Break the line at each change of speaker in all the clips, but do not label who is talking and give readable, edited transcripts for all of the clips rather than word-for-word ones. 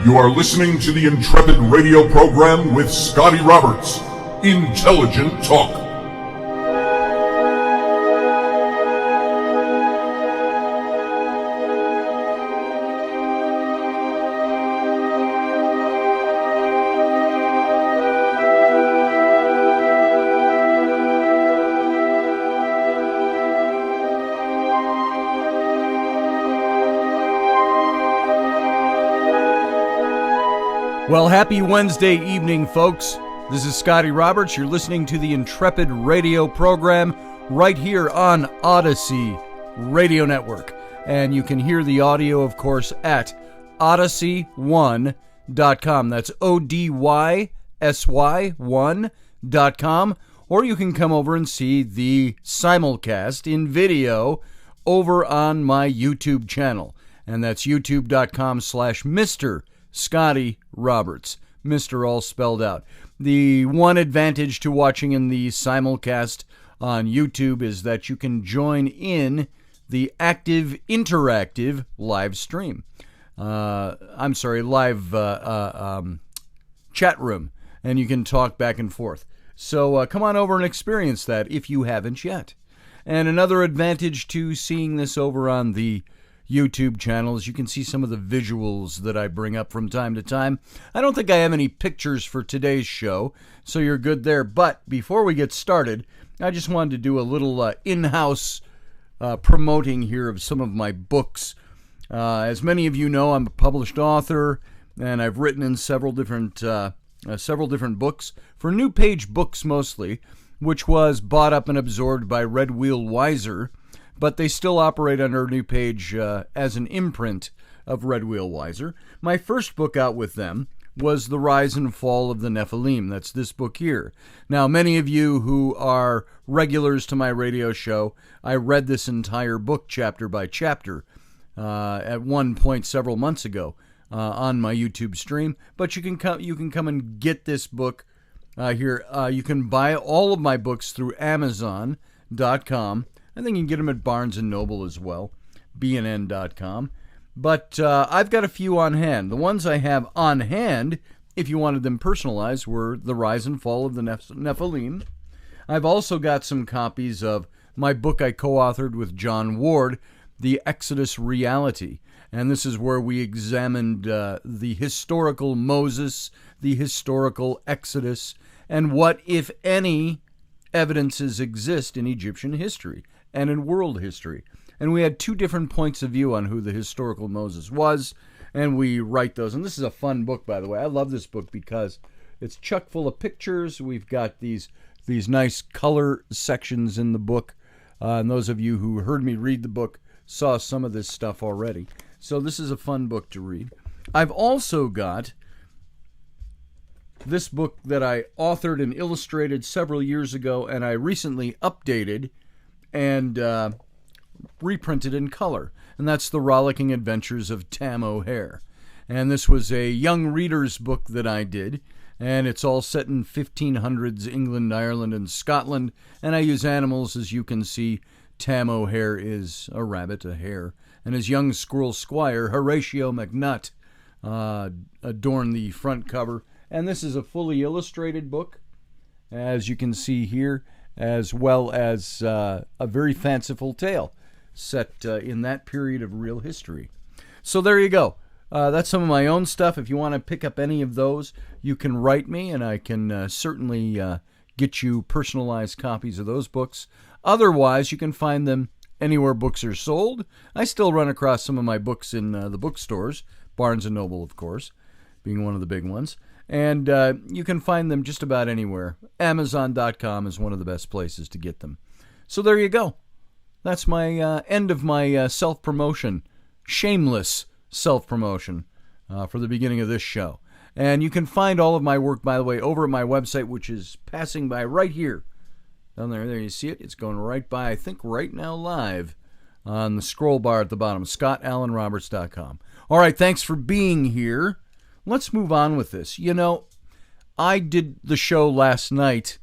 You are listening to the Intrepid radio program with Scotty Roberts. Intelligent Talk.
Well, happy Wednesday evening, folks. This is Scotty Roberts. You're listening to the Intrepid radio program right here on Odyssey Radio Network. And you can hear the audio, of course, at odyssey1.com. That's ODYSY1.com. Or you can come over and see the simulcast in video over on my YouTube channel. And that's youtube.com/Mr. Scotty Roberts, Mr. all spelled out. The one advantage to watching in the simulcast on YouTube is that you can join in the active, interactive live stream. Live chat room, and you can talk back and forth. So come on over and experience that if you haven't yet. And another advantage to seeing this over on the YouTube channels, you can see some of the visuals that I bring up from time to time. I don't think I have any pictures for today's show, so you're good there. But before we get started, I just wanted to do a little in-house promoting here of some of my books. As many of you know, I'm a published author, and I've written in several different books, for New Page Books mostly, which was bought up and absorbed by Red Wheel Weiser. But they still operate under New Page as an imprint of Red Wheel Weiser. My first book out with them was The Rise and Fall of the Nephilim. That's this book here. Now, many of you who are regulars to my radio show, I read this entire book chapter by chapter at one point several months ago on my YouTube stream. But you can come and get this book here. You can buy all of my books through Amazon.com. I think you can get them at Barnes & Noble as well, bnn.com. But I've got a few on hand. The ones I have on hand, if you wanted them personalized, were The Rise and Fall of the Nephilim. I've also got some copies of my book I co-authored with John Ward, The Exodus Reality. And this is where we examined the historical Moses, the historical Exodus, and what, if any, evidences exist in Egyptian history and in world history. And we had two different points of view on who the historical Moses was, and we write those. And this is a fun book, by the way. I love this book because it's chock full of pictures. We've got these nice color sections in the book. And those of you who heard me read the book saw some of this stuff already. So this is a fun book to read. I've also got this book that I authored and illustrated several years ago, and I recently updated and reprinted in color. And that's The Rollicking Adventures of Tam O'Hare. And this was a young reader's book that I did, and it's all set in 1500s England, Ireland, and Scotland. And I use animals, as you can see. Tam O'Hare is a rabbit, a hare, and his young squirrel squire, Horatio McNutt, adorn the front cover. And this is a fully illustrated book, as you can see here, as well as a very fanciful tale set in that period of real history. So there you go. That's some of my own stuff. If you want to pick up any of those, you can write me, and I can certainly get you personalized copies of those books. Otherwise, you can find them anywhere books are sold. I still run across some of my books in the bookstores, Barnes & Noble, of course, being one of the big ones. And you can find them just about anywhere. Amazon.com is one of the best places to get them. So there you go. That's my end of my self-promotion, shameless self-promotion for the beginning of this show. And you can find all of my work, by the way, over at my website, which is passing by right here. Down there you see it. It's going right by, I think, right now live on the scroll bar at the bottom, scottallenroberts.com. All right, thanks for being here. Let's move on with this. You know, I did the show last night,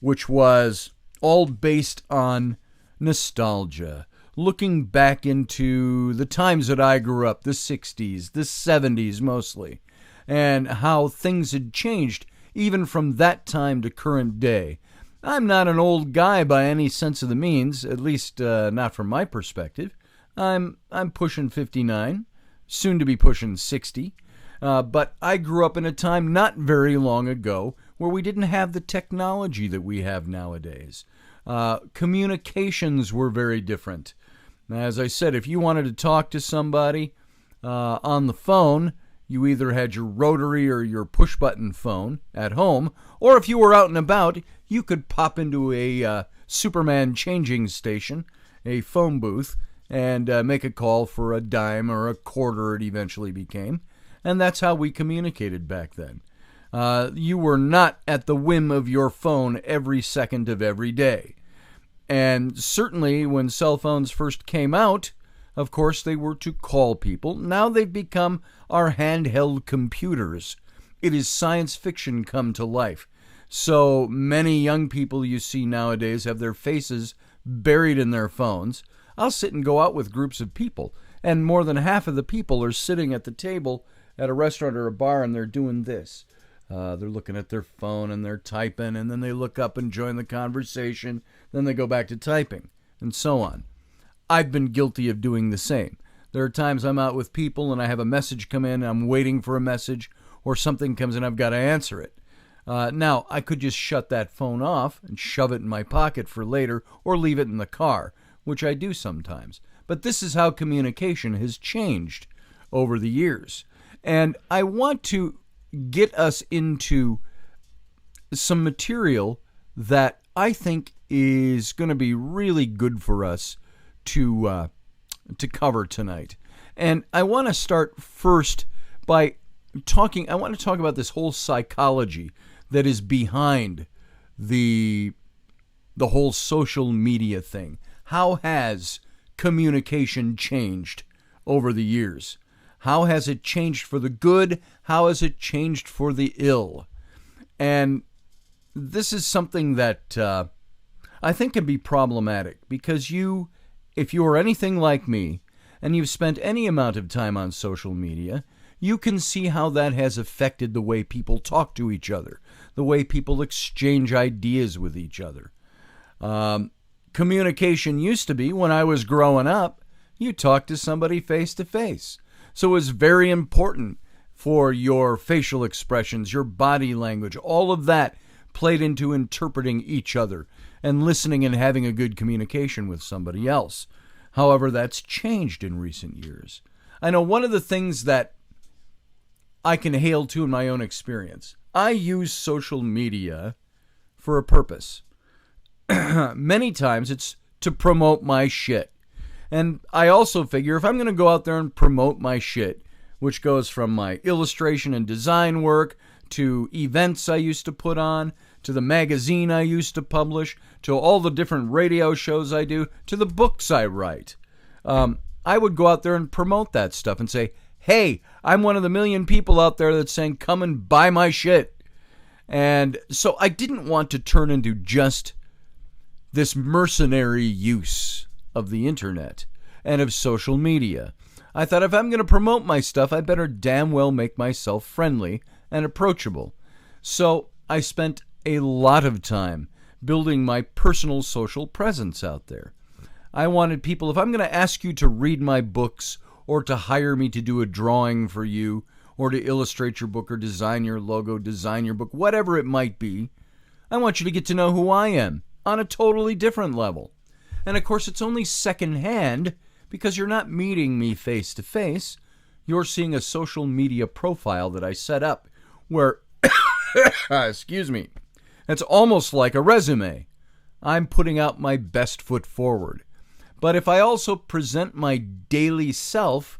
which was all based on nostalgia, looking back into the times that I grew up, the 60s, the 70s mostly. and how things had changed even from that time to current day. I'm not an old guy by any sense of the means, at least not from my perspective. I'm pushing 59, soon to be pushing 60. But I grew up in a time not very long ago where we didn't have the technology that we have nowadays. Communications were very different. As I said, if you wanted to talk to somebody on the phone, you either had your rotary or your push-button phone at home, or if you were out and about, you could pop into a Superman changing station, a phone booth, and make a call for a dime or a quarter it eventually became. And that's how we communicated back then. You were not at the whim of your phone every second of every day. And certainly when cell phones first came out, of course, they were to call people. Now they've become our handheld computers. It is science fiction come to life. So many young people you see nowadays have their faces buried in their phones. I'll sit and go out with groups of people, and more than half of the people are sitting at the table at a restaurant or a bar, and they're doing this. They're looking at their phone, and they're typing, and then they look up and join the conversation. Then they go back to typing, and so on. I've been guilty of doing the same. There are times I'm out with people and I have a message come in, I'm waiting for a message, or something comes in, I've got to answer it. Now, I could just shut that phone off and shove it in my pocket for later, or leave it in the car, which I do sometimes. But this is how communication has changed over the years. And I want to get us into some material that I think is going to be really good for us to cover tonight. And I want to start first by talking, I want to talk about this whole psychology that is behind the whole social media thing. How has communication changed over the years? How has it changed for the good? How has it changed for the ill? And this is something that I think can be problematic, because if you are anything like me and you've spent any amount of time on social media, you can see how that has affected the way people talk to each other, the way people exchange ideas with each other. Communication used to be, when I was growing up, you talked to somebody face to face. So it was very important for your facial expressions, your body language, all of that played into interpreting each other and listening and having a good communication with somebody else. However, that's changed in recent years. I know one of the things that I can hail to in my own experience, I use social media for a purpose. Many times it's to promote my shit. And I also figure if I'm going to go out there and promote my shit, which goes from my illustration and design work to events I used to put on, to the magazine I used to publish, to all the different radio shows I do, to the books I write, I would go out there and promote that stuff and say, hey, I'm one of the million people out there that's saying, come and buy my shit. And so I didn't want to turn into just this mercenary use of the internet and of social media. I thought if I'm going to promote my stuff, I better damn well make myself friendly and approachable. So I spent a lot of time building my personal social presence out there. I wanted people, if I'm going to ask you to read my books or to hire me to do a drawing for you or to illustrate your book or design your logo, design your book, whatever it might be, I want you to get to know who I am on a totally different level. And of course, it's only secondhand because you're not meeting me face to face. You're seeing a social media profile that I set up where, excuse me, it's almost like a resume. I'm putting out my best foot forward. But if I also present my daily self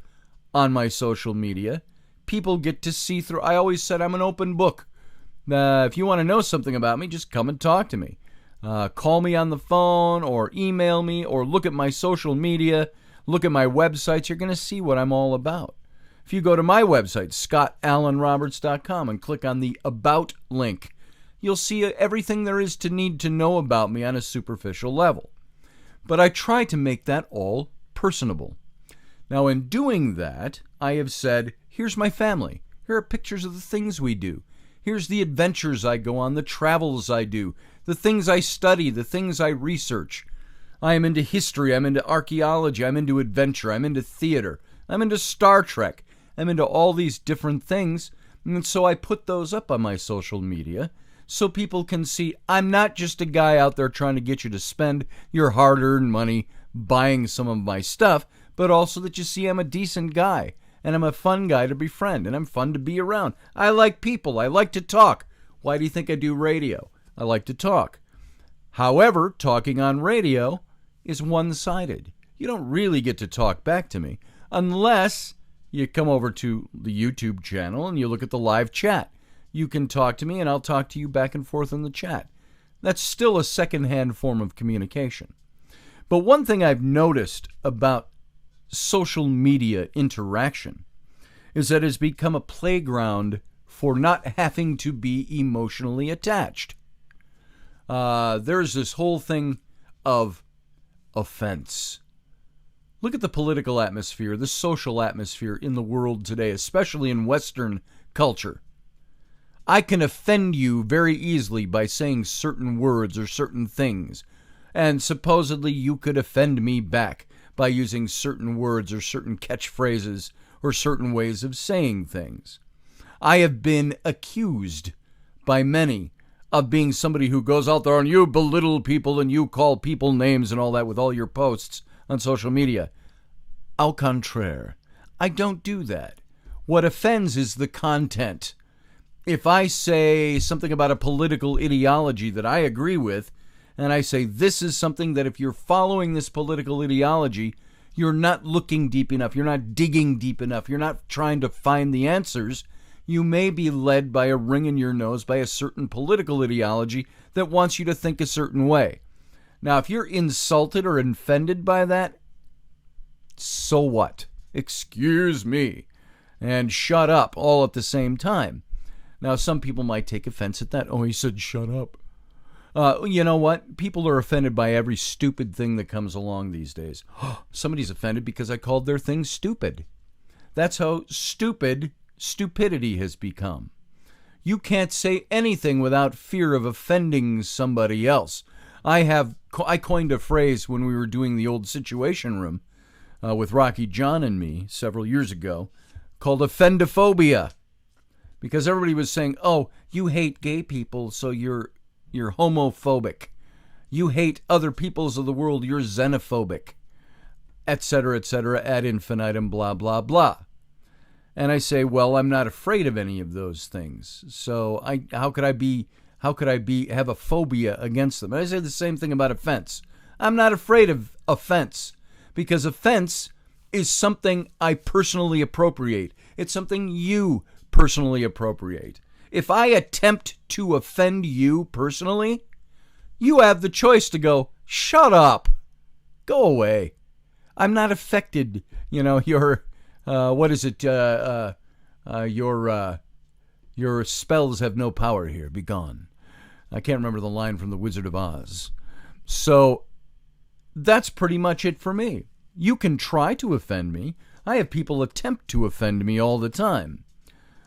on my social media, people get to see through. I always said I'm an open book. If you want to know something about me, just come and talk to me. Call me on the phone or email me or look at my social media, look at my websites. You're going to see what I'm all about. If you go to my website, scottallenroberts.com, and click on the About link, you'll see everything there is to need to know about me on a superficial level. But I try to make that all personable. Now, in doing that, I have said, here's my family, Here are pictures of the things we do. Here's the adventures I go on, the travels I do, the things I study, the things I research. I am into history, I'm into archaeology, I'm into adventure, I'm into theater, I'm into Star Trek, I'm into all these different things, and so I put those up on my social media so people can see I'm not just a guy out there trying to get you to spend your hard-earned money buying some of my stuff, but also that you see I'm a decent guy, and I'm a fun guy to befriend, and I'm fun to be around. I like people, I like to talk. Why do you think I do radio? I like to talk. However, talking on radio is one-sided. You don't really get to talk back to me unless you come over to the YouTube channel and you look at the live chat. You can talk to me and I'll talk to you back and forth in the chat. That's still a second-hand form of communication. But one thing I've noticed about social media interaction is that it's become a playground for not having to be emotionally attached. There's this whole thing of offense. Look at the political atmosphere, the social atmosphere in the world today, especially in Western culture. I can offend you very easily by saying certain words or certain things, and supposedly you could offend me back by using certain words or certain catchphrases or certain ways of saying things. I have been accused by many of being somebody who goes out there and you belittle people and you call people names and all that with all your posts on social media. Au contraire, I don't do that. What offends is the content. If I say something about a political ideology that I agree with, and I say this is something that if you're following this political ideology, you're not looking deep enough, you're not digging deep enough, you're not trying to find the answers, you may be led by a ring in your nose by a certain political ideology that wants you to think a certain way. Now, if you're insulted or offended by that, so what? Excuse me. And shut up all at the same time. Now, some people might take offense at that. Oh, he said shut up. You know what? People are offended by every stupid thing that comes along these days. Somebody's offended because I called their thing stupid. That's how stupidity has become. You can't say anything without fear of offending somebody else. I coined a phrase when we were doing the old Situation Room with Rocky John and me several years ago called offendophobia. Because everybody was saying, oh, you hate gay people, so you're homophobic. You hate other peoples of the world, you're xenophobic. Etc., ad infinitum, blah, blah, blah. And I say, well, I'm not afraid of any of those things. So how could I have a phobia against them? And I say the same thing about offense. I'm not afraid of offense because offense is something I personally appropriate. It's something you personally appropriate. If I attempt to offend you personally, you have the choice to go, shut up, go away. I'm not affected. You know, your spells have no power here. Be gone. I can't remember the line from The Wizard of Oz. So that's pretty much it for me. You can try to offend me. I have people attempt to offend me all the time.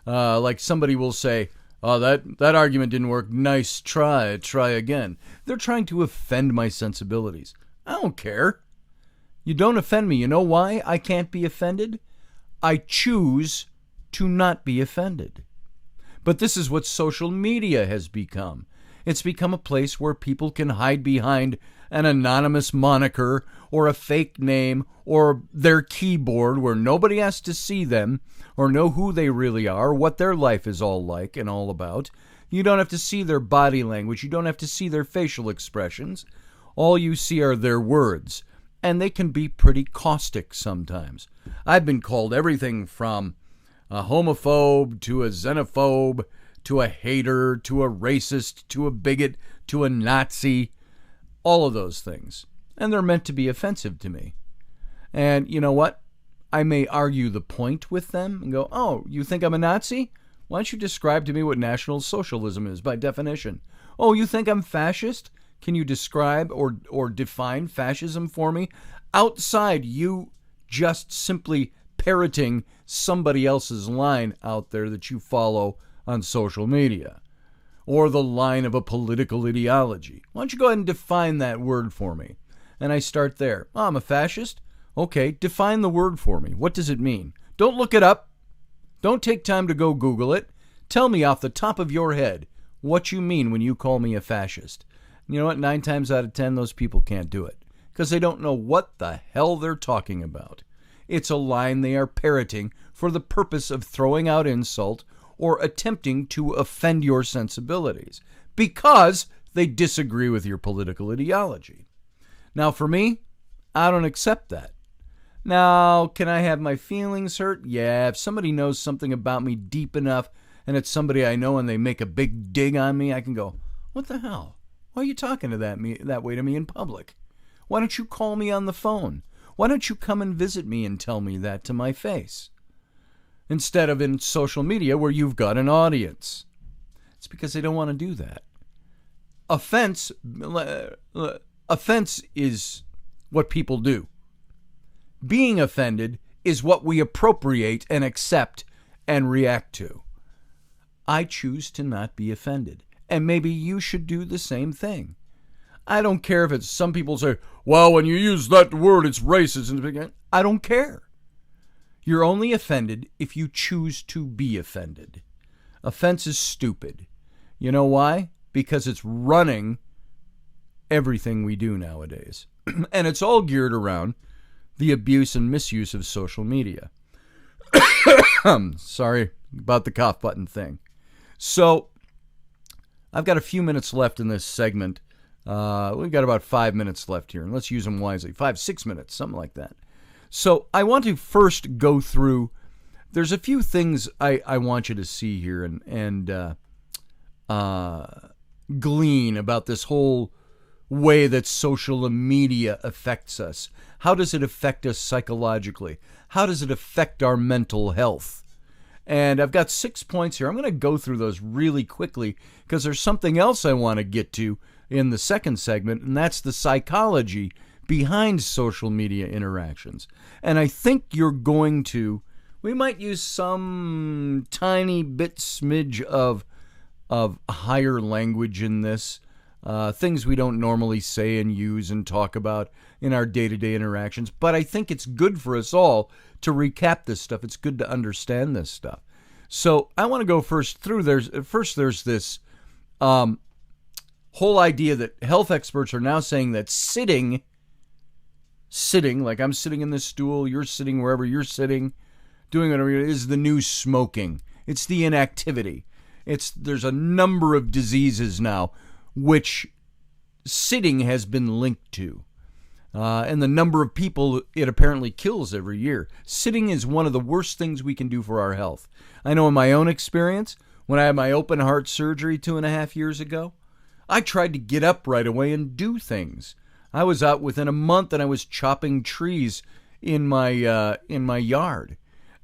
Like somebody will say, oh, that argument didn't work. Nice try. Try again. They're trying to offend my sensibilities. I don't care. You don't offend me. You know why I can't be offended? I choose to not be offended. But this is what social media has become. It's become a place where people can hide behind an anonymous moniker or a fake name or their keyboard where nobody has to see them or know who they really are, what their life is all like and all about. You don't have to see their body language. You don't have to see their facial expressions. All you see are their words. And they can be pretty caustic sometimes. I've been called everything from a homophobe to a xenophobe to a hater to a racist to a bigot to a Nazi. All of those things. And they're meant to be offensive to me. And you know what? I may argue the point with them and go, oh, you think I'm a Nazi? Why don't you describe to me what National Socialism is by definition? Oh, you think I'm fascist? Can you describe or define fascism for me? Outside you just simply parroting somebody else's line out there that you follow on social media, or the line of a political ideology. Why don't you go ahead and define that word for me? And I start there. Oh, I'm a fascist? Okay, define the word for me. What does it mean? Don't look it up. Don't take time to go Google it. Tell me off the top of your head what you mean when you call me a fascist. You know what? 9 times out of 10, those people can't do it because they don't know what the hell they're talking about. It's a line they are parroting for the purpose of throwing out insult or attempting to offend your sensibilities because they disagree with your political ideology. Now, for me, I don't accept that. Now, can I have my feelings hurt? Yeah, if somebody knows something about me deep enough and it's somebody I know and they make a big dig on me, I can go, what the hell? Why are you talking to that way to me in public? Why don't you call me on the phone? Why don't you come and visit me and tell me that to my face? Instead of in social media where you've got an audience. It's because they don't want to do that. Offense is what people do. Being offended is what we appropriate and accept and react to. I choose to not be offended. And maybe you should do the same thing. I don't care if it's some people say, well, when you use that word, it's racist. I don't care. You're only offended if you choose to be offended. Offense is stupid. You know why? Because it's running everything we do nowadays. And it's all geared around the abuse and misuse of social media. Sorry about the cough button thing. So, I've got a few minutes left in this segment. We've got about 5 minutes left here, and let's use them wisely. 5-6 minutes, something like that. So I want to first go through, there's a few things I want you to see here and glean about this whole way that social media affects us. How does it affect us psychologically? How does it affect our mental health? And I've got 6 points here. I'm going to go through those really quickly because there's something else I want to get to in the second segment, and that's the psychology behind social media interactions. And I think you're going to, we might use some tiny bit smidge of higher language in this, things we don't normally say and use and talk about in our day-to-day interactions. But I think it's good for us all to recap this stuff. It's good to understand this stuff. So I want to go first through. There's this whole idea that health experts are now saying that sitting, like I'm sitting in this stool, you're sitting wherever you're sitting, doing whatever, is the new smoking. It's the inactivity. There's a number of diseases now which sitting has been linked to. And the number of people it apparently kills every year. Sitting is one of the worst things we can do for our health. I know in my own experience, when I had my open heart surgery 2.5 years ago, I tried to get up right away and do things. I was out within a month and I was chopping trees in my yard.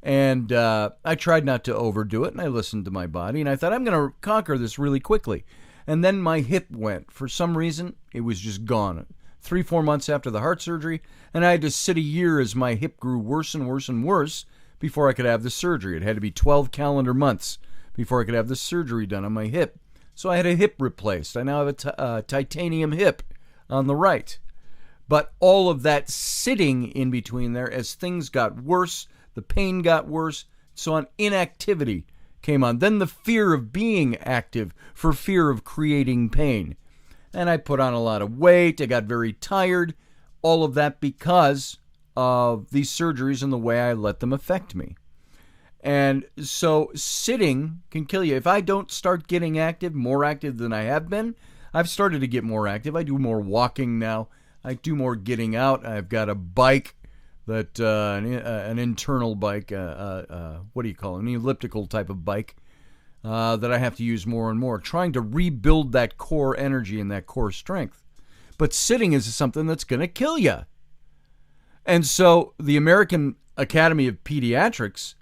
And I tried not to overdo it, and I listened to my body, and I thought, I'm going to conquer this really quickly. And then my hip went. For some reason, it was just gone. 3-4 months after the heart surgery, and I had to sit a year as my hip grew worse and worse and worse before I could have the surgery. It had to be 12 calendar months before I could have the surgery done on my hip. So I had a hip replaced. I now have a titanium hip on the right. But all of that sitting in between there, as things got worse, the pain got worse, so on, inactivity came on. Then the fear of being active for fear of creating pain. And I put on a lot of weight. I got very tired. All of that because of these surgeries and the way I let them affect me. And so sitting can kill you. If I don't start getting active, more active than I have been, I've started to get more active. I do more walking now. I do more getting out. I've got a bike that an internal bike, what do you call it? An elliptical type of bike that I have to use more and more, trying to rebuild that core energy and that core strength. But sitting is something that's going to kill you. And so the American Academy of Pediatrics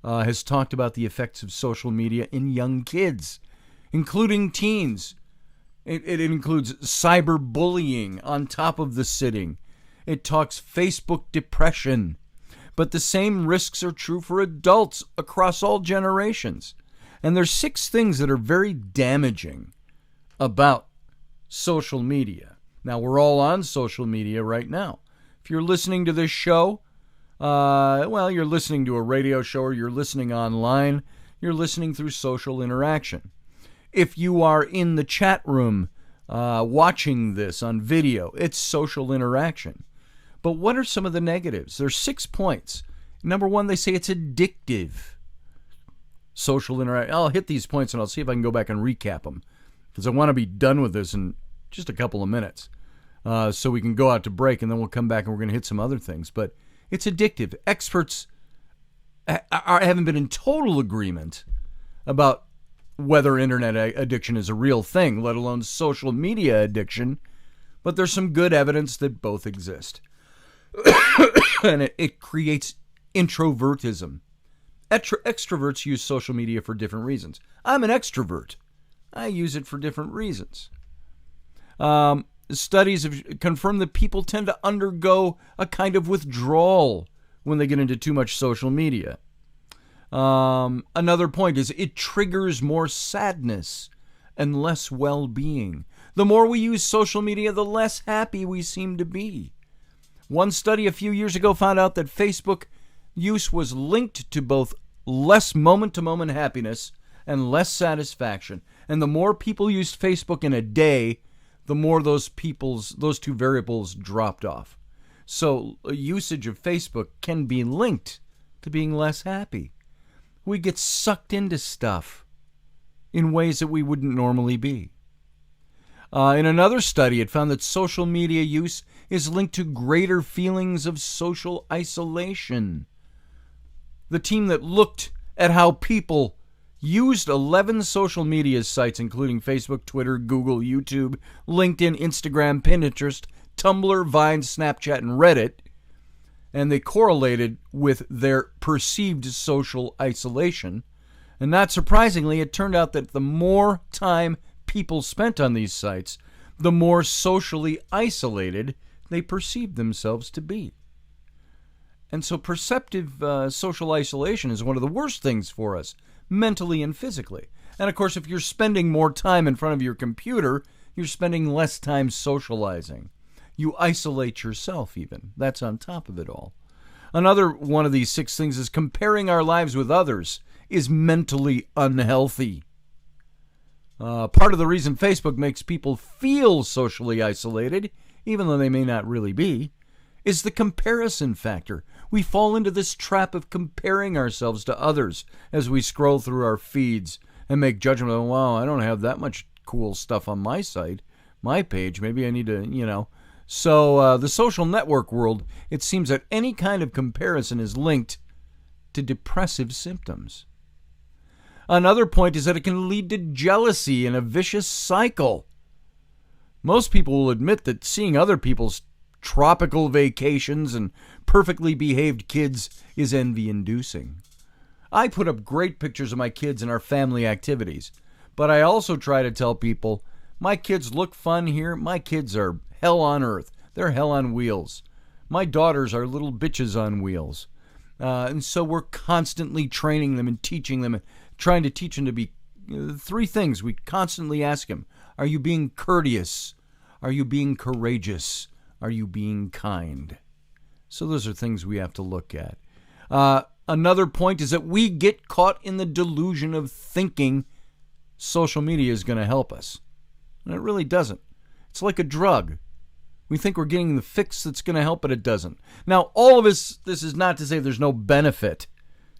has talked about the effects of social media in young kids, including teens. It includes cyberbullying on top of the sitting. It talks Facebook depression. But the same risks are true for adults across all generations. And there's 6 things that are very damaging about social media. Now, we're all on social media right now. If you're listening to this show, you're listening to a radio show, or you're listening online, you're listening through social interaction. If you are in the chat room watching this on video, it's social interaction. But what are some of the negatives? There's 6 points. Number 1, they say it's addictive. Social interaction. I'll hit these points and I'll see if I can go back and recap them, because I want to be done with this in just a couple of minutes, so we can go out to break, and then we'll come back and we're going to hit some other things. But it's addictive. Experts haven't been in total agreement about whether internet addiction is a real thing, let alone social media addiction, but there's some good evidence that both exist. And it creates introvertism. Extroverts use social media for different reasons. I'm an extrovert. I use it for different reasons. Studies have confirmed that people tend to undergo a kind of withdrawal when they get into too much social media. Another point is it triggers more sadness and less well-being. The more we use social media, the less happy we seem to be. One study a few years ago found out that Facebook use was linked to both less moment-to-moment happiness and less satisfaction. And the more people used Facebook in a day, the more those two variables dropped off. So usage of Facebook can be linked to being less happy. We get sucked into stuff in ways that we wouldn't normally be. In another study, it found that social media use is linked to greater feelings of social isolation. The team that looked at how people used 11 social media sites, including Facebook, Twitter, Google, YouTube, LinkedIn, Instagram, Pinterest, Tumblr, Vine, Snapchat, and Reddit, and they correlated with their perceived social isolation. And not surprisingly, it turned out that the more time people spent on these sites, the more socially isolated they perceived themselves to be. And so perceptive social isolation is one of the worst things for us, mentally and physically. And of course, if you're spending more time in front of your computer, you're spending less time socializing. You isolate yourself even. That's on top of it all. Another one of these 6 things is comparing our lives with others is mentally unhealthy. Part of the reason Facebook makes people feel socially isolated, even though they may not really be, is the comparison factor. We fall into this trap of comparing ourselves to others as we scroll through our feeds and make judgment of, wow, I don't have that much cool stuff on my site, my page. Maybe I need to, So the social network world, it seems that any kind of comparison is linked to depressive symptoms. Another point is that it can lead to jealousy and a vicious cycle. Most people will admit that seeing other people's tropical vacations and perfectly behaved kids is envy-inducing. I put up great pictures of my kids and our family activities, but I also try to tell people, my kids look fun here, my kids are hell on earth, they're hell on wheels. My daughters are little bitches on wheels. And so we're constantly training them and teaching them, trying to teach them to be 3 things we constantly ask them. Are you being courteous? Are you being courageous? Are you being kind? So those are things we have to look at. Another point is that we get caught in the delusion of thinking social media is going to help us. And it really doesn't. It's like a drug. We think we're getting the fix that's going to help, but it doesn't. Now, all of this is not to say there's no benefit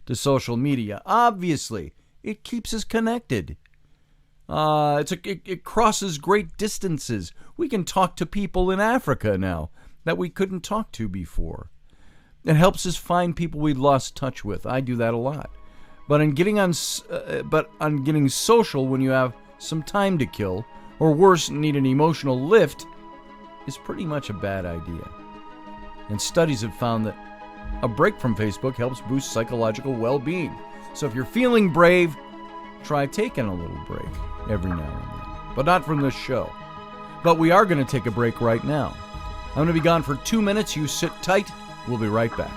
to social media. Obviously, it keeps us connected. It crosses great distances. We can talk to people in Africa now that we couldn't talk to before. It helps us find people we'd lost touch with. I do that a lot. But on getting social when you have some time to kill, or worse, need an emotional lift, is pretty much a bad idea. And studies have found that a break from Facebook helps boost psychological well-being. So if you're feeling brave, try taking a little break every now and then. But not from this show. But we are going to take a break right now. I'm going to be gone for 2 minutes. You sit tight. We'll be right back.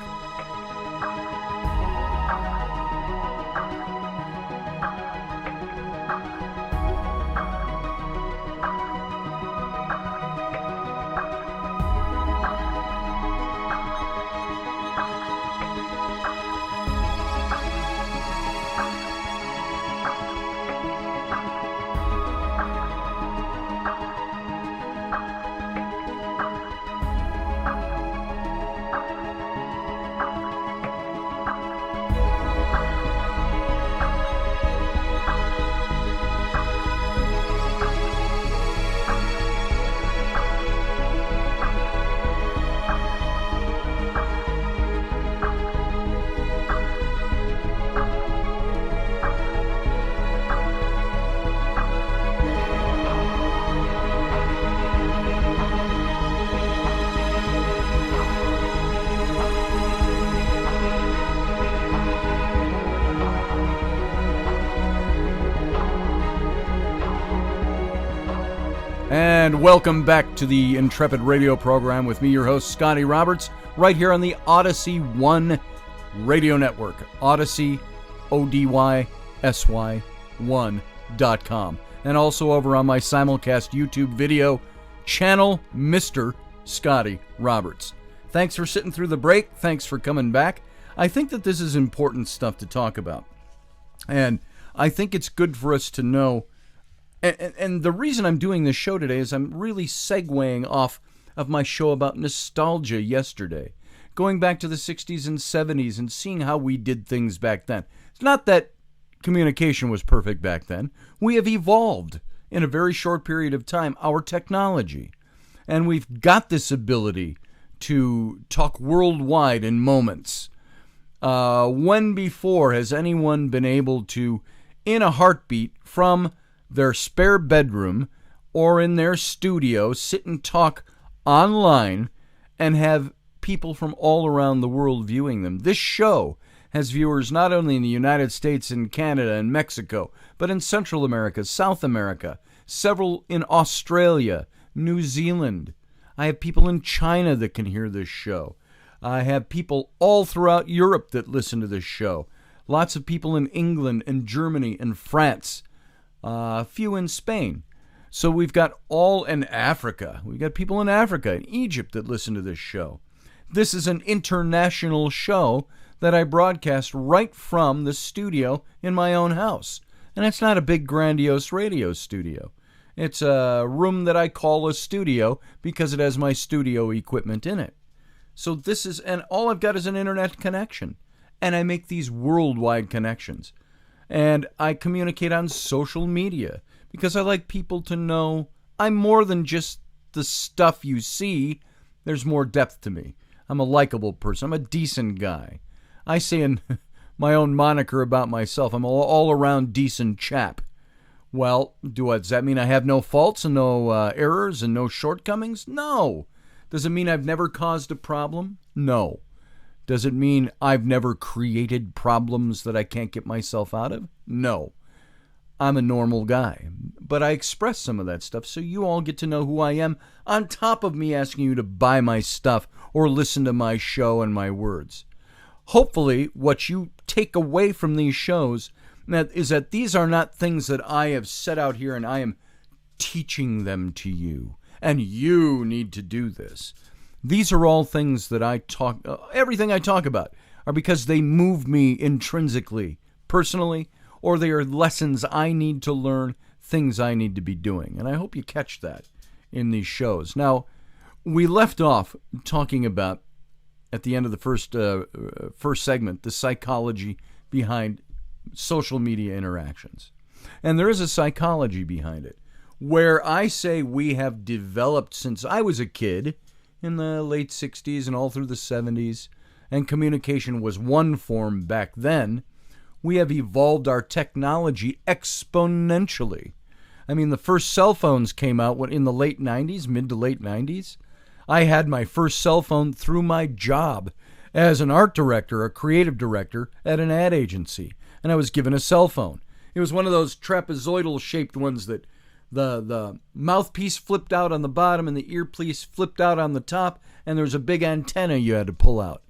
And welcome back to the Intrepid radio program with me, your host, Scotty Roberts, right here on the Odyssey One radio network. Odyssey, ODYSY 1.com. And also over on my simulcast YouTube video channel, Mr. Scotty Roberts. Thanks for sitting through the break. Thanks for coming back. I think that this is important stuff to talk about. And I think it's good for us to know. And the reason I'm doing this show today is I'm really segueing off of my show about nostalgia yesterday, going back to the 60s and 70s and seeing how we did things back then. It's not that communication was perfect back then. We have evolved in a very short period of time, our technology. And we've got this ability to talk worldwide in moments. When before has anyone been able to, in a heartbeat, from their spare bedroom or in their studio, sit and talk online and have people from all around the world viewing them? This show has viewers not only in the United States and Canada and Mexico, but in Central America, South America, several in Australia, New Zealand. I have people in China that can hear this show. I have people all throughout Europe that listen to this show. Lots of people in England and Germany and France. A few in Spain. So we've got all in Africa. We've got people in Africa and Egypt that listen to this show. This is an international show that I broadcast right from the studio in my own house. And it's not a big grandiose radio studio. It's a room that I call a studio because it has my studio equipment in it. So this is, and all I've got is an internet connection. And I make these worldwide connections. And I communicate on social media because I like people to know I'm more than just the stuff you see. There's more depth to me. I'm a likable person. I'm a decent guy. I say in my own moniker about myself, I'm an all-around decent chap. Well, does that mean I have no faults and no errors and no shortcomings? No. Does it mean I've never caused a problem? No. Does it mean I've never created problems that I can't get myself out of? No. I'm a normal guy. But I express some of that stuff so you all get to know who I am, on top of me asking you to buy my stuff or listen to my show and my words. Hopefully, what you take away from these shows is that these are not things that I have set out here and I am teaching them to you. And you need to do this. These are all things that I talk, everything I talk about are because they move me intrinsically, personally, or they are lessons I need to learn, things I need to be doing. And I hope you catch that in these shows. Now, we left off talking about, at the end of the first segment, the psychology behind social media interactions. And there is a psychology behind it, where I say we have developed since I was a kid, in the late 60s and all through the 70s, and communication was one form back then, we have evolved our technology exponentially. I mean, the first cell phones came out in the late 90s, mid to late 90s. I had my first cell phone through my job as an art director, a creative director at an ad agency, and I was given a cell phone. It was one of those trapezoidal-shaped ones that the mouthpiece flipped out on the bottom and the earpiece flipped out on the top, and there was a big antenna you had to pull out.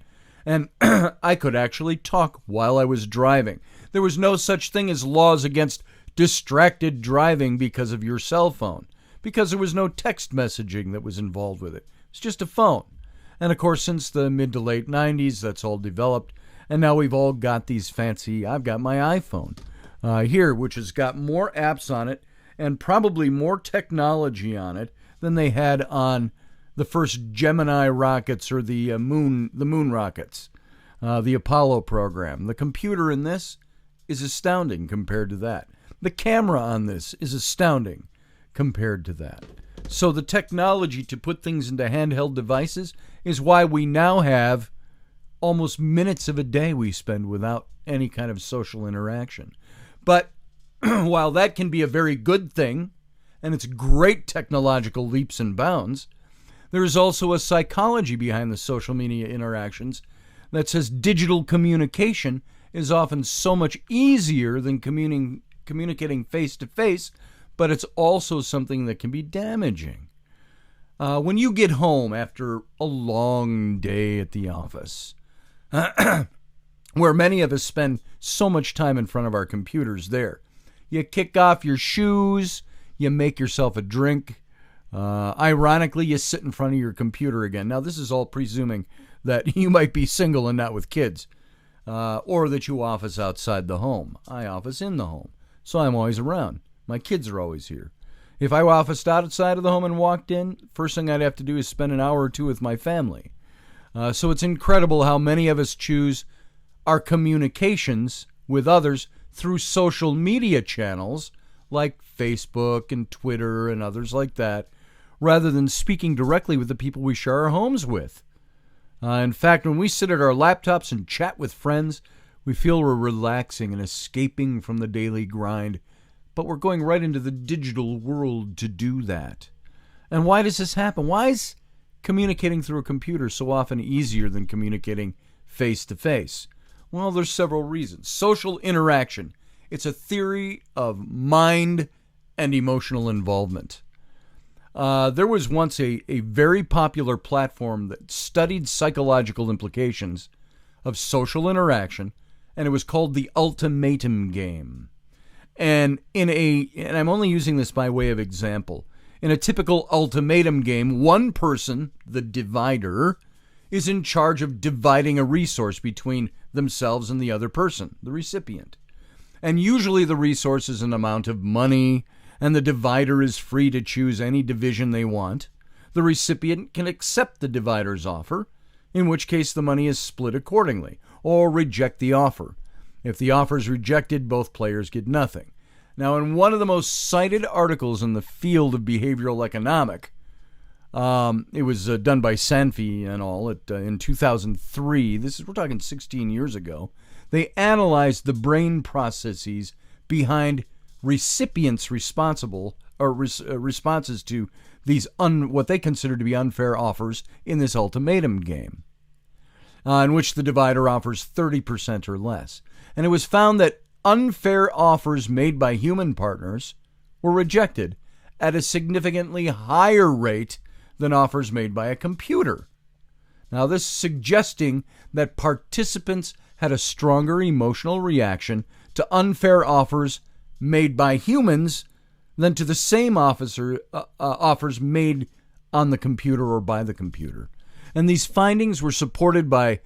And I could actually talk while I was driving. There was no such thing as laws against distracted driving because of your cell phone, because there was no text messaging that was involved with it. It's just a phone. And of course, since the mid to late 90s, that's all developed. And now we've all got these fancy, I've got my iPhone here, which has got more apps on it and probably more technology on it than they had on the first Gemini rockets or the moon rockets, the Apollo program. The computer in this is astounding compared to that. The camera on this is astounding compared to that. So the technology to put things into handheld devices is why we now have almost minutes of a day we spend without any kind of social interaction. But while that can be a very good thing, and it's great technological leaps and bounds, there is also a psychology behind the social media interactions that says digital communication is often so much easier than communicating face-to-face, but it's also something that can be damaging. When you get home after a long day at the office, where many of us spend so much time in front of our computers there, you kick off your shoes, you make yourself a drink. Ironically, you sit in front of your computer again. Now, this is all presuming that you might be single and not with kids, or that you office outside the home. I office in the home, so I'm always around. My kids are always here. If I officed outside of the home and walked in, first thing I'd have to do is spend an hour or two with my family. So it's incredible how many of us choose our communications with others through social media channels like Facebook and Twitter and others like that, rather than speaking directly with the people we share our homes with. In fact, when we sit at our laptops and chat with friends, we feel we're relaxing and escaping from the daily grind, but we're going right into the digital world to do that. And why does this happen? Why is communicating through a computer so often easier than communicating face-to-face? Well, there's several reasons. Social interaction. It's a theory of mind and emotional involvement. There was once a very popular platform that studied psychological implications of social interaction, and it was called the Ultimatum Game. And I'm only using this by way of example. In a typical ultimatum game, one person, the divider, is in charge of dividing a resource between themselves and the other person, the recipient. And usually the resource is an amount of money, and the divider is free to choose any division they want. The recipient can accept the divider's offer, in which case the money is split accordingly, or reject the offer. If the offer is rejected, both players get nothing. Now, in one of the most cited articles in the field of behavioral economic, it was done by Sanfi and all in 2003. We're talking 16 years ago. They analyzed the brain processes behind recipients responsible or responses to these what they consider to be unfair offers in this ultimatum game, in which the divider offers 30% or less. And it was found that unfair offers made by human partners were rejected at a significantly higher rate than offers made by a computer. Now, this suggesting that participants had a stronger emotional reaction to unfair offers made by humans than to the same offers made on the computer or by the computer. And these findings were supported by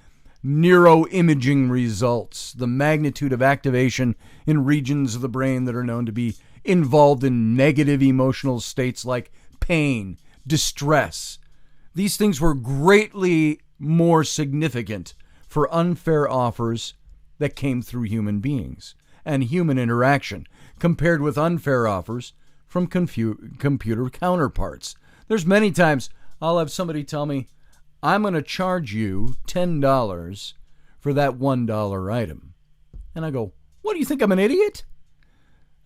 neuroimaging results, the magnitude of activation in regions of the brain that are known to be involved in negative emotional states like pain, distress. These things were greatly more significant for unfair offers that came through human beings and human interaction compared with unfair offers from computer counterparts. There's many times I'll have somebody tell me, I'm going to charge you $10 for that $1 item. And I go, what, do you think I'm an idiot?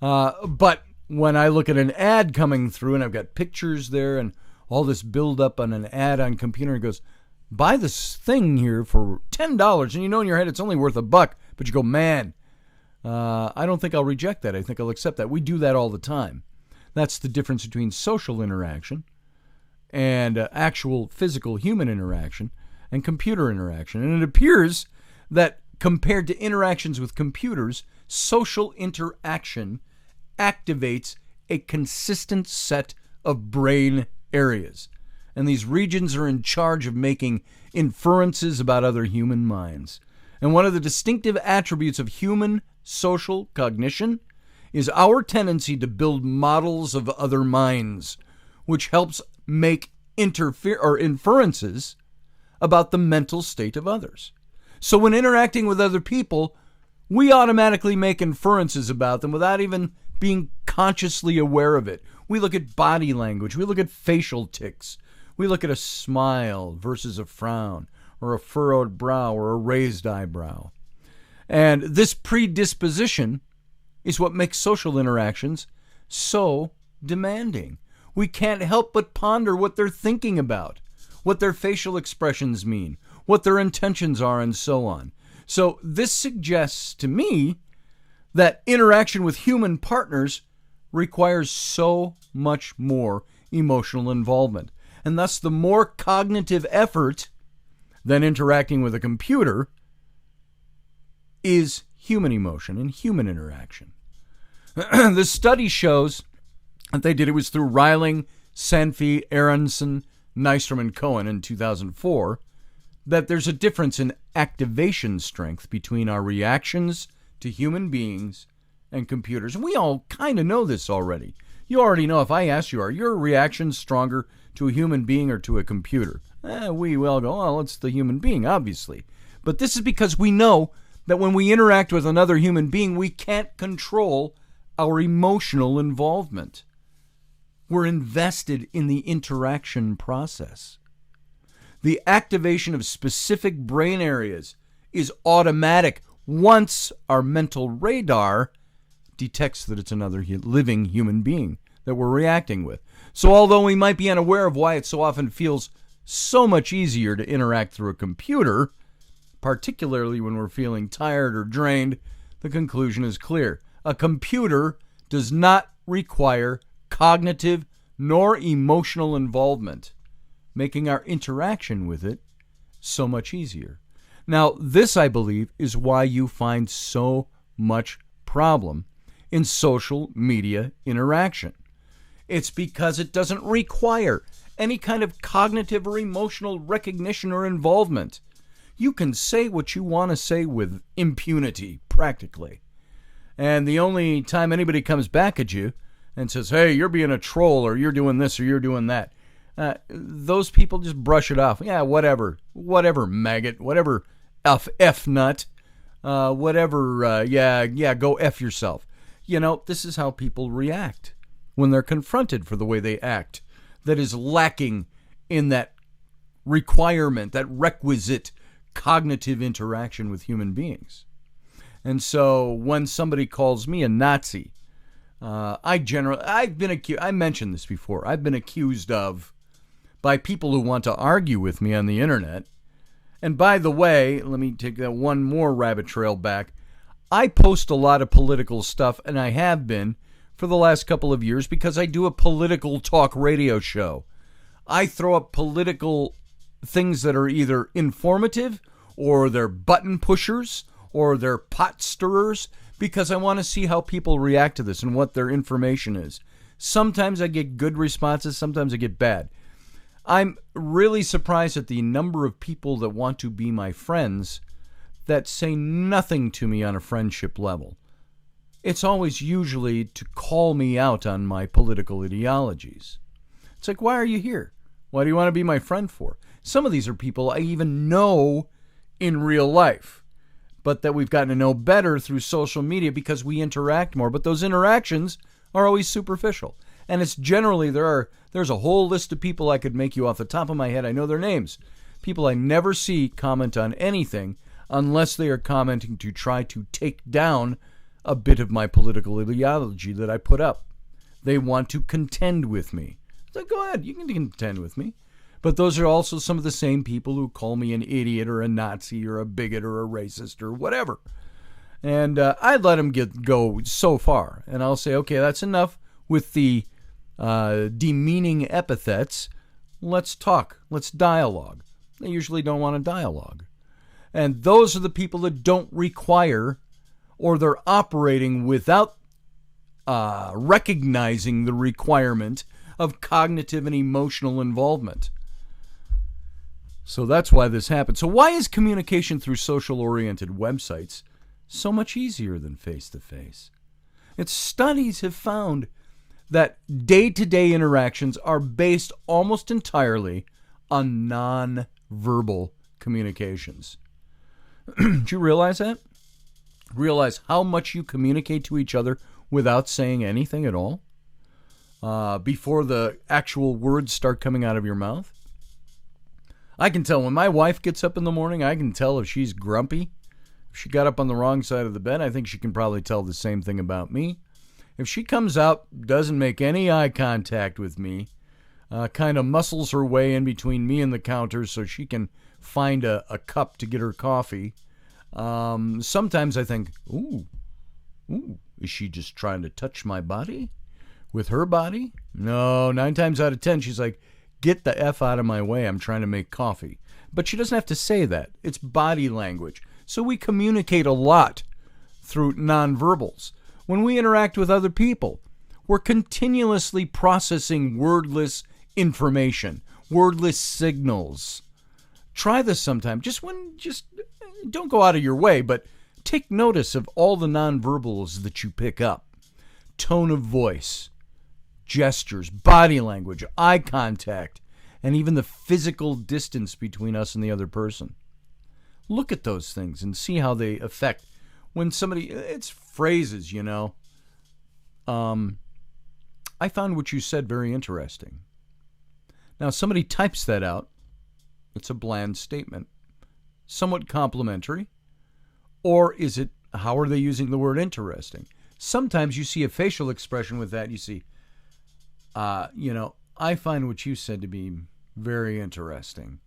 But when I look at an ad coming through and I've got pictures there and all this build up on an ad on computer, and it goes, buy this thing here for $10. And you know in your head it's only worth $1, but you go, man, I don't think I'll reject that. I think I'll accept that. We do that all the time. That's the difference between social interaction and actual physical human interaction and computer interaction. And it appears that compared to interactions with computers, social interaction activates a consistent set of brain areas. And these regions are in charge of making inferences about other human minds. And one of the distinctive attributes of human social cognition is our tendency to build models of other minds, which helps make inferences about the mental state of others. So when interacting with other people, we automatically make inferences about them without even being consciously aware of it. We look at body language. We look at facial tics. We look at a smile versus a frown, or a furrowed brow, or a raised eyebrow. And this predisposition is what makes social interactions so demanding. We can't help but ponder what they're thinking about, what their facial expressions mean, what their intentions are, and so on. So this suggests to me that interaction with human partners requires so much more emotional involvement. And thus, the more cognitive effort than interacting with a computer is human emotion and human interaction. The study shows that they did it was through Reiling, Sanfey, Aronson, Nystrom, and Cohen in 2004, that there's a difference in activation strength between our reactions to human beings and computers. And we all kind of know this already. You already know, if I ask you, are your reactions stronger to a human being or to a computer? We all go, well, it's the human being, obviously. But this is because we know that when we interact with another human being, we can't control our emotional involvement. We're invested in the interaction process. The activation of specific brain areas is automatic once our mental radar detects that it's another living human being that we're reacting with. So although we might be unaware of why it so often feels so much easier to interact through a computer, particularly when we're feeling tired or drained, the conclusion is clear. A computer does not require cognitive nor emotional involvement, making our interaction with it so much easier. Now, this, I believe, is why you find so much problem in social media interaction. It's because it doesn't require any kind of cognitive or emotional recognition or involvement. You can say what you want to say with impunity, practically. And the only time anybody comes back at you and says, hey, you're being a troll, or you're doing this, or you're doing that, those people just brush it off. Yeah, whatever, maggot, whatever, F nut, whatever, go F yourself. You know, this is how people react when they're confronted for the way they act that is lacking in that requirement, that requisite cognitive interaction with human beings. And so when somebody calls me a Nazi, I've been accused, I mentioned this before, I've been accused of, by people who want to argue with me on the internet. And by the way, let me take that one more rabbit trail back. I post a lot of political stuff, and I have been for the last couple of years because I do a political talk radio show. I throw up political things that are either informative, or they're button pushers, or they're pot stirrers, because I want to see how people react to this and what their information is. Sometimes I get good responses, sometimes I get bad. I'm really surprised at the number of people that want to be my friends that say nothing to me on a friendship level. It's always usually to call me out on my political ideologies. It's like, why are you here? What do you want to be my friend for? Some of these are people I even know in real life, but that we've gotten to know better through social media because we interact more. But those interactions are always superficial. And it's generally, there's a whole list of people I could make you off the top of my head. I know their names. People I never see comment on anything unless they are commenting to try to take down a bit of my political ideology that I put up. They want to contend with me. So go ahead, you can contend with me. But those are also some of the same people who call me an idiot or a Nazi or a bigot or a racist or whatever. And I'd let them go so far. And I'll say, okay, that's enough with the demeaning epithets. Let's talk. Let's dialogue. They usually don't want a dialogue. And those are the people that don't require, or they're operating without recognizing the requirement of cognitive and emotional involvement. So that's why this happens. So why is communication through social-oriented websites so much easier than face-to-face? Its studies have found that day-to-day interactions are based almost entirely on non-verbal communications. Do you realize that? Realize how much you communicate to each other without saying anything at all? Before the actual words start coming out of your mouth? I can tell when my wife gets up in the morning, I can tell if she's grumpy. If she got up on the wrong side of the bed, I think she can probably tell the same thing about me. If she comes out, doesn't make any eye contact with me, kind of muscles her way in between me and the counter so she can find a cup to get her coffee, sometimes I think, ooh, is she just trying to touch my body? With her body? No, 9 times out of 10, she's like, get the F out of my way. I'm trying to make coffee. But she doesn't have to say that. It's body language. So we communicate a lot through nonverbals. When we interact with other people, we're continuously processing wordless information, wordless signals. Try this sometime. Just don't go out of your way, but take notice of all the nonverbals that you pick up. Tone of voice, gestures, body language, eye contact, and even the physical distance between us and the other person. Look at those things and see how they affect when somebody, it's phrases, you know. I found what you said very interesting. Now, somebody types that out. It's a bland statement, somewhat complimentary. Or is it, how are they using the word interesting? Sometimes you see a facial expression with that. You see, I find what you said to be very interesting.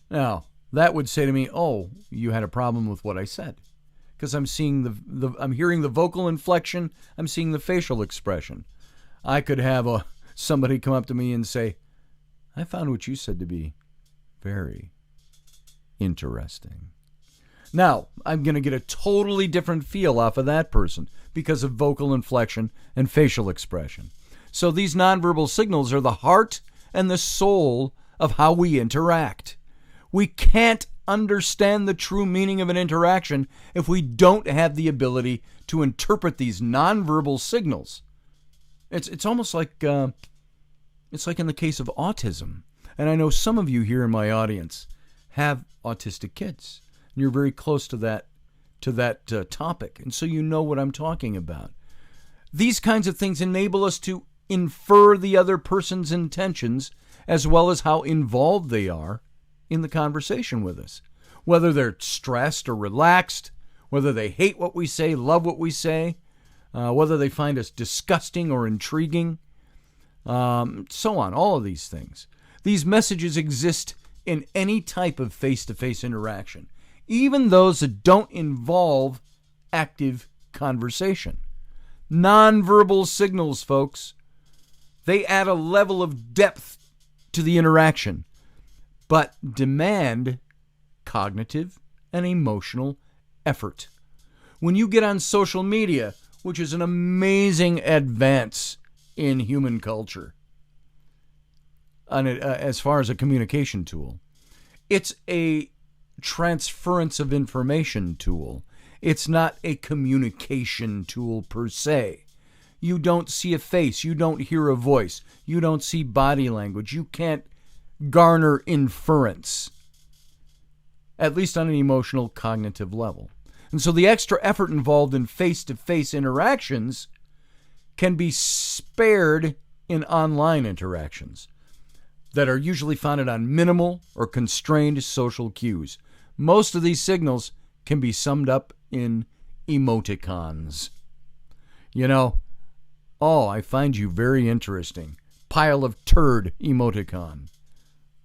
Now, that would say to me, oh, you had a problem with what I said. Because I'm seeing I'm hearing the vocal inflection, I'm seeing the facial expression. I could have somebody come up to me and say, I found what you said to be very interesting. Now, I'm going to get a totally different feel off of that person because of vocal inflection and facial expression. So these nonverbal signals are the heart and the soul of how we interact. We can't understand the true meaning of an interaction if we don't have the ability to interpret these nonverbal signals. It's almost like it's like in the case of autism. And I know some of you here in my audience have autistic kids. And you're very close to that topic. And so you know what I'm talking about. These kinds of things enable us to infer the other person's intentions as well as how involved they are in the conversation with us. Whether they're stressed or relaxed, whether they hate what we say, love what we say, whether they find us disgusting or intriguing, so on, all of these things. These messages exist in any type of face-to-face interaction, even those that don't involve active conversation. Nonverbal signals, folks, they add a level of depth to the interaction, but demand cognitive and emotional effort. When you get on social media, which is an amazing advance in human culture, as far as a communication tool, it's a transference of information tool. It's not a communication tool per se. You don't see a face. You don't hear a voice. You don't see body language. You can't garner inference, at least on an emotional, cognitive level. And so the extra effort involved in face-to-face interactions can be spared in online interactions that are usually founded on minimal or constrained social cues. Most of these signals can be summed up in emoticons. You know, oh, I find you very interesting. Pile of turd emoticon.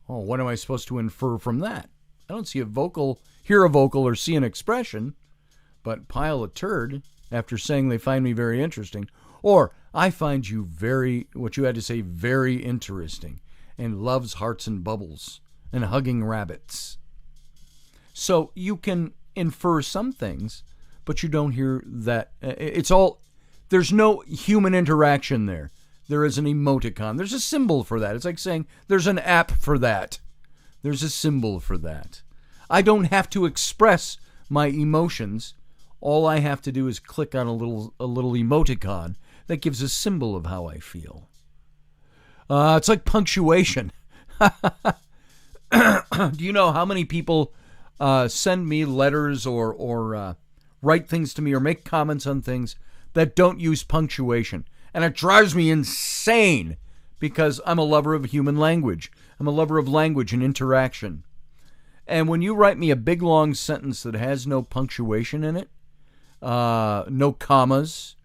Oh, what am I supposed to infer from that? I don't see a vocal, hear a vocal, or see an expression, but pile of turd after saying they find me very interesting. Or, I find you what you had to say, very interesting, and loves hearts and bubbles, and hugging rabbits. So you can infer some things, but you don't hear that. There's no human interaction there. There is an emoticon. There's a symbol for that. It's like saying there's an app for that. There's a symbol for that. I don't have to express my emotions. All I have to do is click on a little emoticon that gives a symbol of how I feel. It's like punctuation. Do you know how many people send me letters or write things to me or make comments on things that don't use punctuation? And it drives me insane because I'm a lover of human language. I'm a lover of language and interaction. And when you write me a big long sentence that has no punctuation in it, no commas,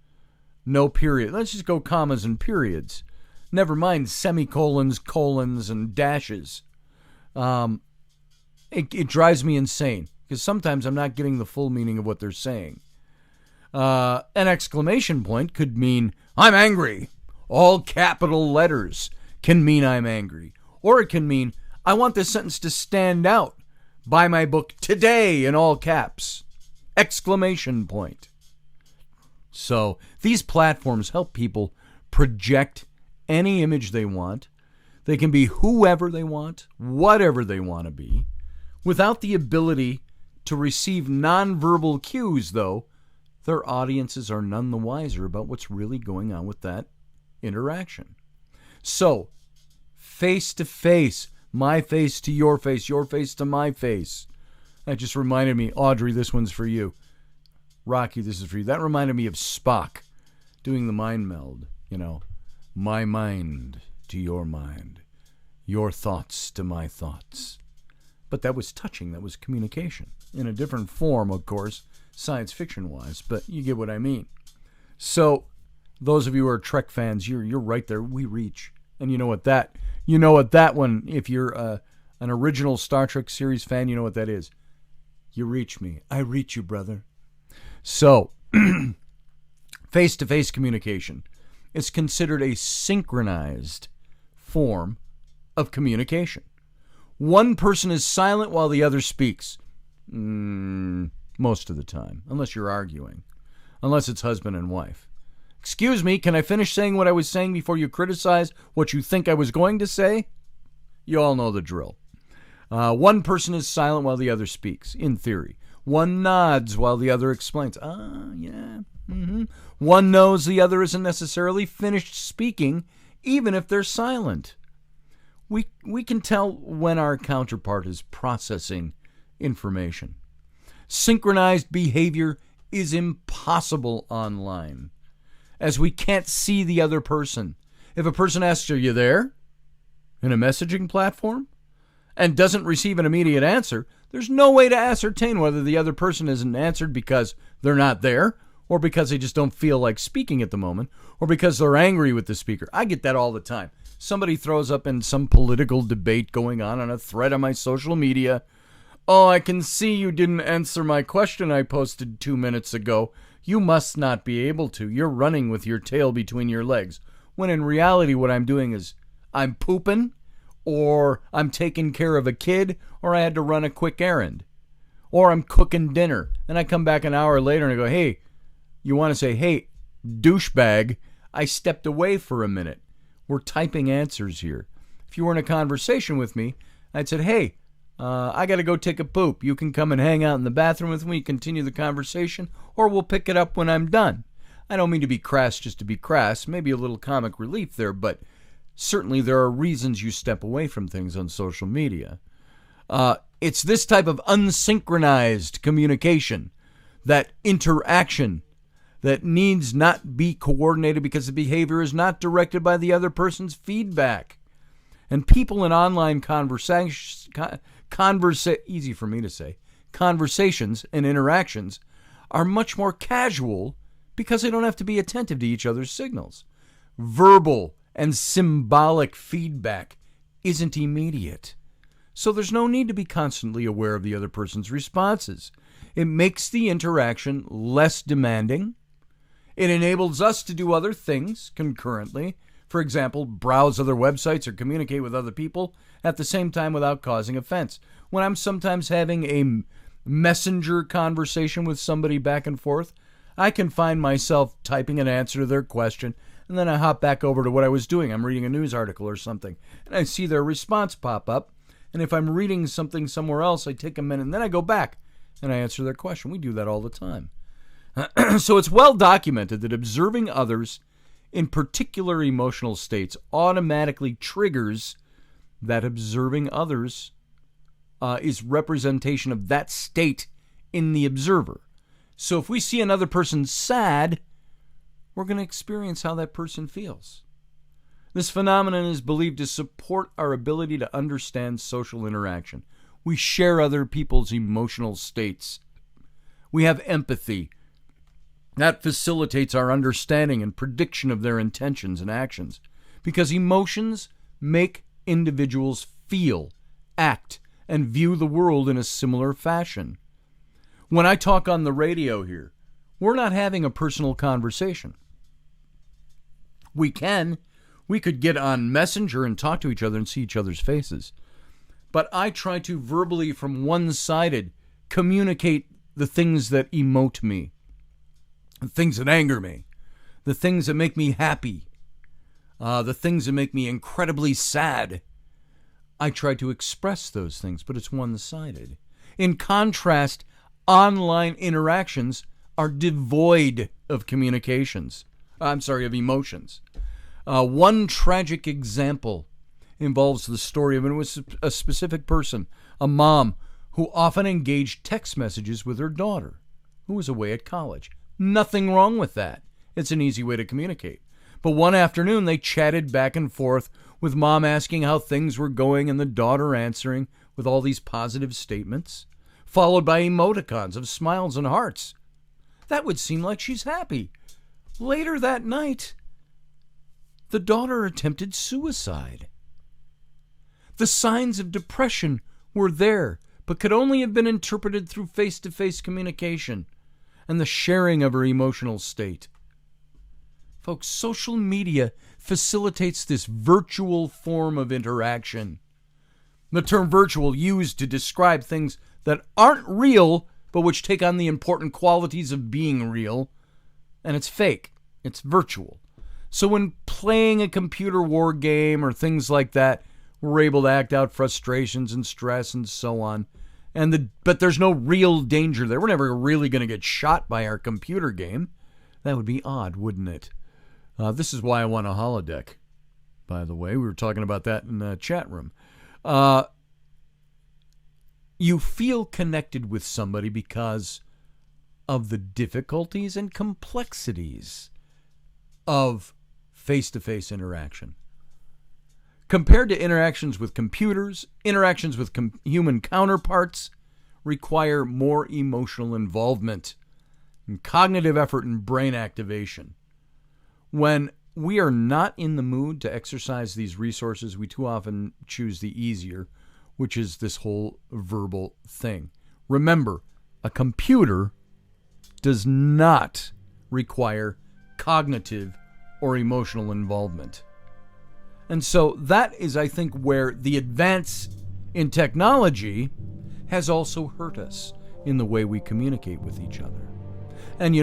no period. Let's just go commas and periods. Never mind semicolons, colons, and dashes. It drives me insane because sometimes I'm not getting the full meaning of what they're saying. An exclamation point could mean, I'm angry, all capital letters can mean I'm angry. Or it can mean I want this sentence to stand out. Buy my book today in all caps. Exclamation point. So these platforms help people project any image they want. They can be whoever they want, whatever they want to be, without the ability to receive nonverbal cues, though. Their audiences are none the wiser about what's really going on with that interaction. So, face to face, my face to your face to my face. That just reminded me, Audrey, this one's for you. Rocky, this is for you. That reminded me of Spock doing the mind meld. My mind to your mind, your thoughts to my thoughts. But that was touching. That was communication in a different form, of course, science fiction-wise, but you get what I mean. So, those of you who are Trek fans, you're right there. We reach, and you know what that one. If you're an original Star Trek series fan, you know what that is. You reach me. I reach you, brother. So, face-to-face communication is considered a synchronized form of communication. One person is silent while the other speaks. Most of the time, unless you're arguing. Unless it's husband and wife. Excuse me, can I finish saying what I was saying before you criticize what you think I was going to say? You all know the drill. One person is silent while the other speaks, in theory. One nods while the other explains. Yeah. One knows the other isn't necessarily finished speaking, even if they're silent. We can tell when our counterpart is processing information. Synchronized behavior is impossible online, as we can't see the other person. If a person asks, "Are you there?" in a messaging platform, and doesn't receive an immediate answer, there's no way to ascertain whether the other person isn't answered because they're not there, or because they just don't feel like speaking at the moment, or because they're angry with the speaker. I get that all the time. Somebody throws up in some political debate going on a thread on my social media. "Oh, I can see you didn't answer my question I posted 2 minutes ago. You must not be able to. You're running with your tail between your legs." When in reality, what I'm doing is I'm pooping, or I'm taking care of a kid, or I had to run a quick errand, or I'm cooking dinner, and I come back an hour later and I go, "Hey," you want to say, "Hey, douchebag, I stepped away for a minute." We're typing answers here. If you were in a conversation with me, I'd said, "Hey, I got to go take a poop. You can come and hang out in the bathroom with me, continue the conversation, or we'll pick it up when I'm done." I don't mean to be crass just to be crass. Maybe a little comic relief there, but certainly there are reasons you step away from things on social media. It's this type of unsynchronized communication, that interaction, that needs not be coordinated because the behavior is not directed by the other person's feedback. And people in online conversations and interactions are much more casual because they don't have to be attentive to each other's signals. Verbal and symbolic feedback isn't immediate. So there's no need to be constantly aware of the other person's responses. It makes the interaction less demanding. It enables us to do other things concurrently. For example, browse other websites or communicate with other people at the same time without causing offense. When I'm sometimes having a messenger conversation with somebody back and forth, I can find myself typing an answer to their question, and then I hop back over to what I was doing. I'm reading a news article or something, and I see their response pop up. And if I'm reading something somewhere else, I take a minute, and then I go back and I answer their question. We do that all the time. So it's well documented that observing others in particular emotional states automatically triggers that observing others is representation of that state in the observer. So if we see another person sad, we're going to experience how that person feels. This phenomenon is believed to support our ability to understand social interaction. We share other people's emotional states. We have empathy. That facilitates our understanding and prediction of their intentions and actions, because emotions make individuals feel, act, and view the world in a similar fashion. When I talk on the radio here, we're not having a personal conversation. We can. We could get on Messenger and talk to each other and see each other's faces. But I try to verbally, from one-sided, communicate the things that emote me, the things that anger me, the things that make me happy, the things that make me incredibly sad. I try to express those things, but it's one-sided. In contrast, online interactions are devoid of communications. Of emotions. One tragic example involves the story of, and it was a specific person, a mom who often engaged text messages with her daughter, who was away at college. Nothing wrong with that. It's an easy way to communicate. But one afternoon, they chatted back and forth with mom asking how things were going and the daughter answering with all these positive statements, followed by emoticons of smiles and hearts. That would seem like she's happy. Later that night, the daughter attempted suicide. The signs of depression were there, but could only have been interpreted through face-to-face communication and the sharing of her emotional state. Folks, social media facilitates this virtual form of interaction. The term virtual used to describe things that aren't real, but which take on the important qualities of being real, and it's fake. It's virtual. So when playing a computer war game or things like that, we're able to act out frustrations and stress and so on. But there's no real danger there. We're never really going to get shot by our computer game. That would be odd, wouldn't it? This is why I want a holodeck, by the way. We were talking about that in the chat room. You feel connected with somebody because of the difficulties and complexities of face-to-face interaction. Compared to interactions with computers, interactions with human counterparts require more emotional involvement and cognitive effort and brain activation. When we are not in the mood to exercise these resources, we too often choose the easier, which is this whole verbal thing. Remember, a computer does not require cognitive or emotional involvement. And so that is, I think, where the advance in technology has also hurt us in the way we communicate with each other. And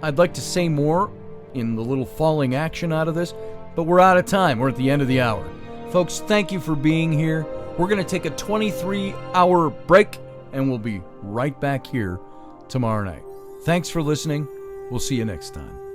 I'd like to say more in the little falling action out of this, but we're out of time. We're at the end of the hour. Folks, thank you for being here. We're going to take a 23-hour break, and we'll be right back here tomorrow night. Thanks for listening. We'll see you next time.